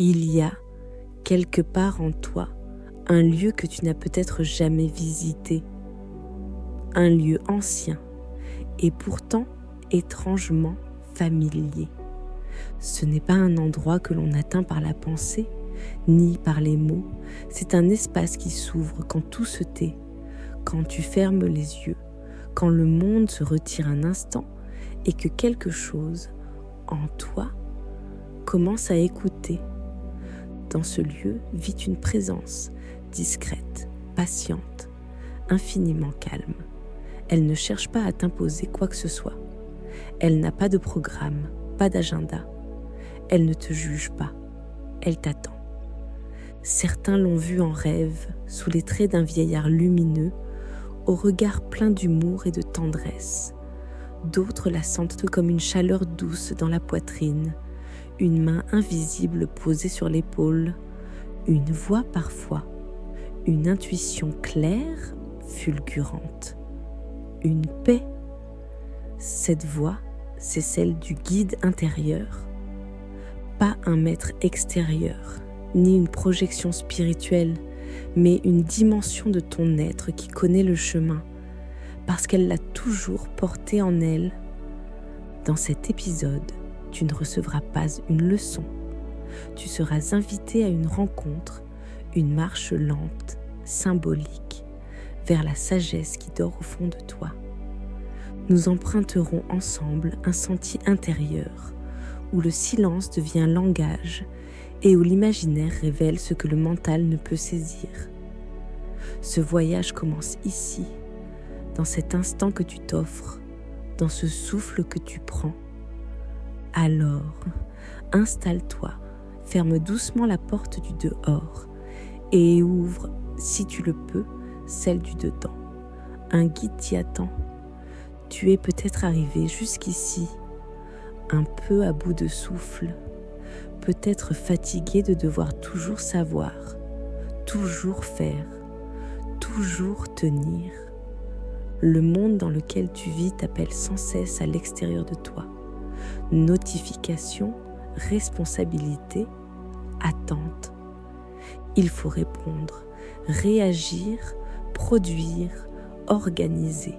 Il y a, quelque part en toi, un lieu que tu n'as peut-être jamais visité, un lieu ancien et pourtant étrangement familier. Ce n'est pas un endroit que l'on atteint par la pensée, ni par les mots, c'est un espace qui s'ouvre quand tout se tait, quand tu fermes les yeux, quand le monde se retire un instant et que quelque chose, en toi, commence à écouter. Dans ce lieu vit une présence discrète, patiente, infiniment calme. Elle ne cherche pas à t'imposer quoi que ce soit. Elle n'a pas de programme, pas d'agenda. Elle ne te juge pas, elle t'attend. Certains l'ont vue en rêve, sous les traits d'un vieillard lumineux, au regard plein d'humour et de tendresse. D'autres la sentent comme une chaleur douce dans la poitrine, une main invisible posée sur l'épaule, une voix parfois, une intuition claire, fulgurante, une paix. Cette voix, c'est celle du guide intérieur, pas un maître extérieur, ni une projection spirituelle, mais une dimension de ton être qui connaît le chemin, parce qu'elle l'a toujours porté en elle. Dans cet épisode, tu ne recevras pas une leçon. Tu seras invité à une rencontre, une marche lente, symbolique, vers la sagesse qui dort au fond de toi. Nous emprunterons ensemble un sentier intérieur, où le silence devient langage et où l'imaginaire révèle ce que le mental ne peut saisir. Ce voyage commence ici, dans cet instant que tu t'offres, dans ce souffle que tu prends. Alors, installe-toi, ferme doucement la porte du dehors et ouvre, si tu le peux, celle du dedans. Un guide t'y attend. Tu es peut-être arrivé jusqu'ici, un peu à bout de souffle, peut-être fatigué de devoir toujours savoir, toujours faire, toujours tenir. Le monde dans lequel tu vis t'appelle sans cesse à l'extérieur de toi. Notification, responsabilité, attente. Il faut répondre, réagir, produire, organiser.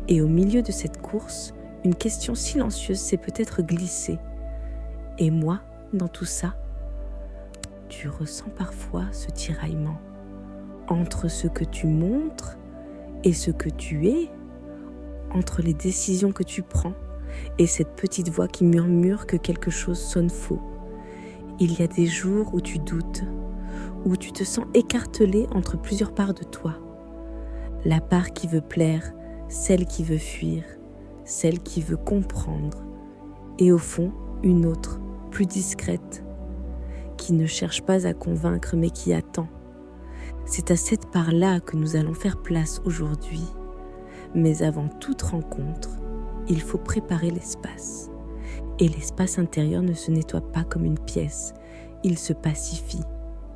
Et au milieu de cette course, une question silencieuse s'est peut-être glissée. Et moi, dans tout ça, tu ressens parfois ce tiraillement entre ce que tu montres et ce que tu es, entre les décisions que tu prends et cette petite voix qui murmure que quelque chose sonne faux. Il y a des jours où tu doutes, où tu te sens écartelé entre plusieurs parts de toi. La part qui veut plaire, celle qui veut fuir, celle qui veut comprendre, et au fond, une autre, plus discrète, qui ne cherche pas à convaincre mais qui attend. C'est à cette part-là que nous allons faire place aujourd'hui. Mais avant toute rencontre, il faut préparer l'espace. Et l'espace intérieur ne se nettoie pas comme une pièce. Il se pacifie,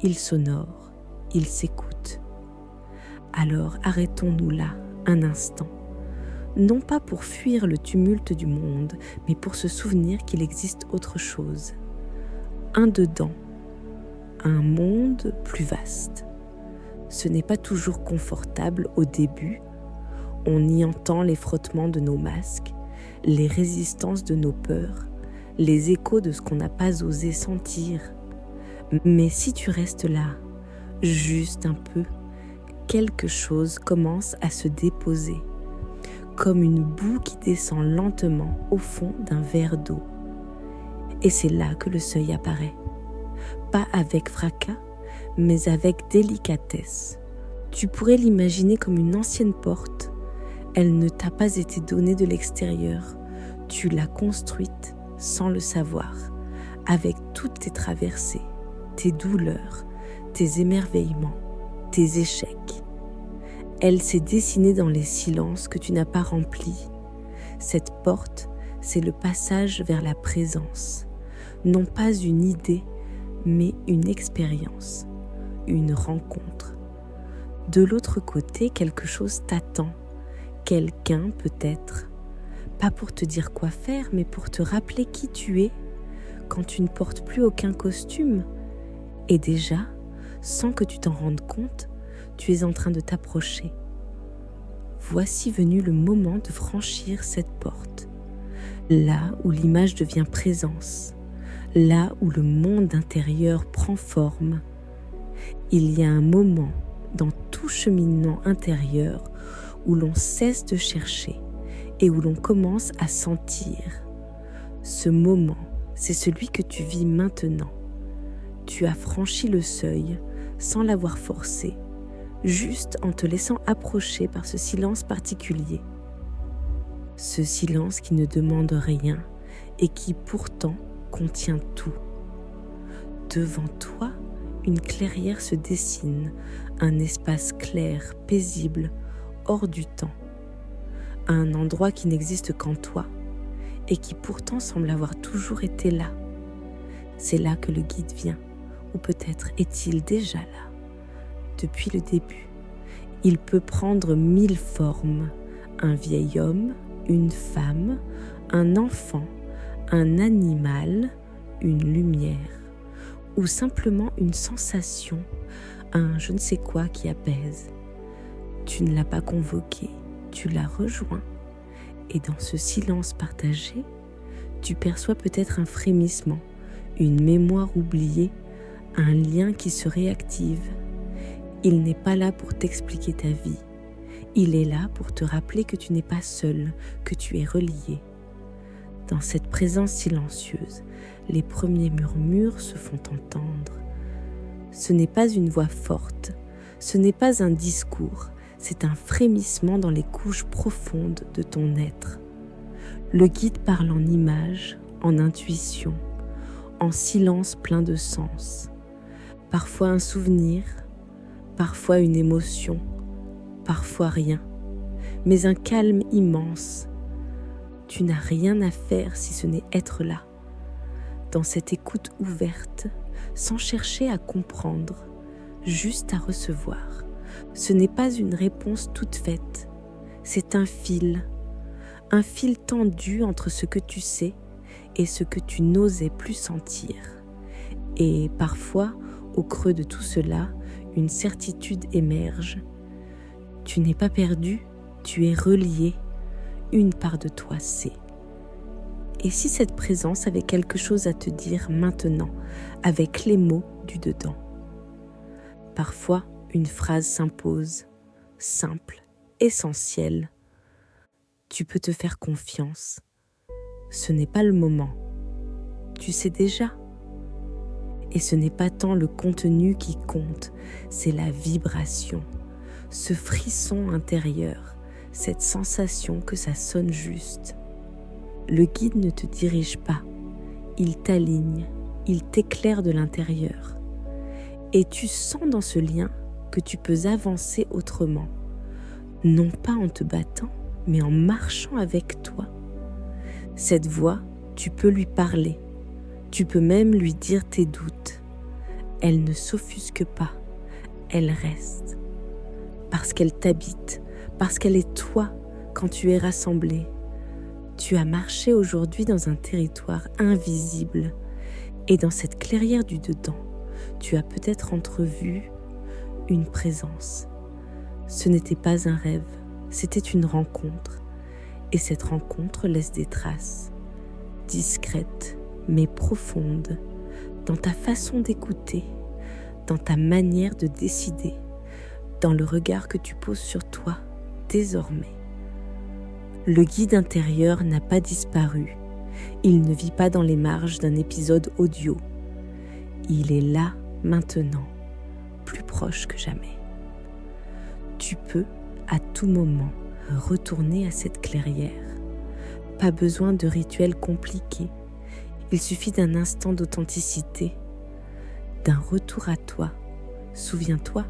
il s'honore, il s'écoute. Alors arrêtons-nous là, un instant. Non pas pour fuir le tumulte du monde, mais pour se souvenir qu'il existe autre chose. Un dedans, un monde plus vaste. Ce n'est pas toujours confortable au début. On y entend les frottements de nos masques, les résistances de nos peurs, les échos de ce qu'on n'a pas osé sentir. Mais si tu restes là, juste un peu, quelque chose commence à se déposer, comme une boue qui descend lentement au fond d'un verre d'eau. Et c'est là que le seuil apparaît. Pas avec fracas, mais avec délicatesse. Tu pourrais l'imaginer comme une ancienne porte. Elle ne t'a pas été donnée de l'extérieur. Tu l'as construite sans le savoir, avec toutes tes traversées, tes douleurs, tes émerveillements, tes échecs. Elle s'est dessinée dans les silences que tu n'as pas remplis. Cette porte, c'est le passage vers la présence. Non pas une idée, mais une expérience, une rencontre. De l'autre côté, quelque chose t'attend. Quelqu'un peut-être. Pas pour te dire quoi faire, mais pour te rappeler qui tu es. Quand tu ne portes plus aucun costume, Et déjà, sans que tu t'en rendes compte, tu es en train de t'approcher. Voici venu le moment de franchir cette porte, là où l'image devient présence, là où le monde intérieur prend forme. Il y a un moment dans tout cheminement intérieur où l'on cesse de chercher et où l'on commence à sentir. Ce moment, c'est celui que tu vis maintenant. Tu as franchi le seuil sans l'avoir forcé, juste en te laissant approcher par ce silence particulier. Ce silence qui ne demande rien et qui pourtant contient tout. Devant toi, une clairière se dessine, un espace clair, paisible, hors du temps. Un endroit qui n'existe qu'en toi et qui pourtant semble avoir toujours été là. C'est là que le guide vient, ou peut-être est-il déjà là. Depuis le début, il peut prendre 1000 formes. Un vieil homme, une femme, un enfant, un animal, une lumière, ou simplement une sensation, un je ne sais quoi qui apaise. Tu ne l'as pas convoqué, tu l'as rejoint, et dans ce silence partagé, tu perçois peut-être un frémissement, une mémoire oubliée, un lien qui se réactive. Il n'est pas là pour t'expliquer ta vie. Il est là pour te rappeler que tu n'es pas seul, que tu es relié. Dans cette présence silencieuse, les premiers murmures se font entendre. Ce n'est pas une voix forte, ce n'est pas un discours, c'est un frémissement dans les couches profondes de ton être. Le guide parle en images, en intuition, en silence plein de sens. Parfois un souvenir, parfois une émotion, parfois rien, mais un calme immense. Tu n'as rien à faire si ce n'est être là, dans cette écoute ouverte, sans chercher à comprendre, juste à recevoir. Ce n'est pas une réponse toute faite, c'est un fil tendu entre ce que tu sais et ce que tu n'osais plus sentir. Et parfois, au creux de tout cela, une certitude émerge. Tu n'es pas perdu, tu es relié, une part de toi sait. Et si cette présence avait quelque chose à te dire maintenant, avec les mots du dedans? Parfois, une phrase s'impose, simple, essentielle. Tu peux te faire confiance. Ce n'est pas le moment. Tu sais déjà. Et ce n'est pas tant le contenu qui compte, c'est la vibration, ce frisson intérieur, cette sensation que ça sonne juste. Le guide ne te dirige pas, il t'aligne, il t'éclaire de l'intérieur. Et tu sens dans ce lien que tu peux avancer autrement, non pas en te battant, mais en marchant avec toi. Cette voix, tu peux lui parler, tu peux même lui dire tes doutes. Elle ne s'offusque pas, elle reste. Parce qu'elle t'habite, parce qu'elle est toi quand tu es rassemblé. Tu as marché aujourd'hui dans un territoire invisible et dans cette clairière du dedans, tu as peut-être entrevu une présence. Ce n'était pas un rêve, c'était une rencontre. Et cette rencontre laisse des traces, discrètes mais profondes, dans ta façon d'écouter, dans ta manière de décider, dans le regard que tu poses sur toi désormais. Le guide intérieur n'a pas disparu. Il ne vit pas dans les marges d'un épisode audio. Il est là maintenant, plus proche que jamais. Tu peux, à tout moment, retourner à cette clairière. Pas besoin de rituels compliqués. Il suffit d'un instant d'authenticité, d'un retour à toi. Souviens-toi,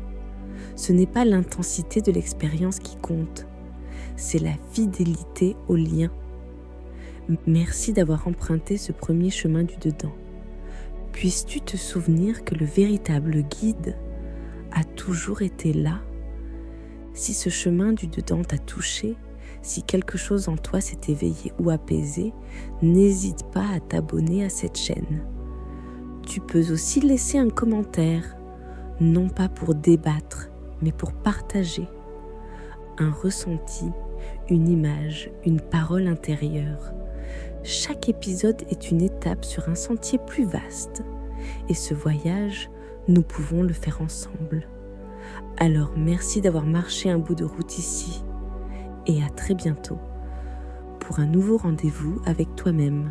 ce n'est pas l'intensité de l'expérience qui compte, c'est la fidélité au lien. Merci d'avoir emprunté ce premier chemin du dedans. Puisses-tu te souvenir que le véritable guide a toujours été là? Si ce chemin du dedans t'a touché, si quelque chose en toi s'est éveillé ou apaisé, n'hésite pas à t'abonner à cette chaîne. tu peux aussi laisser un commentaire, non pas pour débattre, mais pour partager un ressenti, une image, une parole intérieure. Chaque épisode est une étape sur un sentier plus vaste et ce voyage, nous pouvons le faire ensemble. Alors merci d'avoir marché un bout de route ici et à très bientôt pour un nouveau rendez-vous avec toi-même.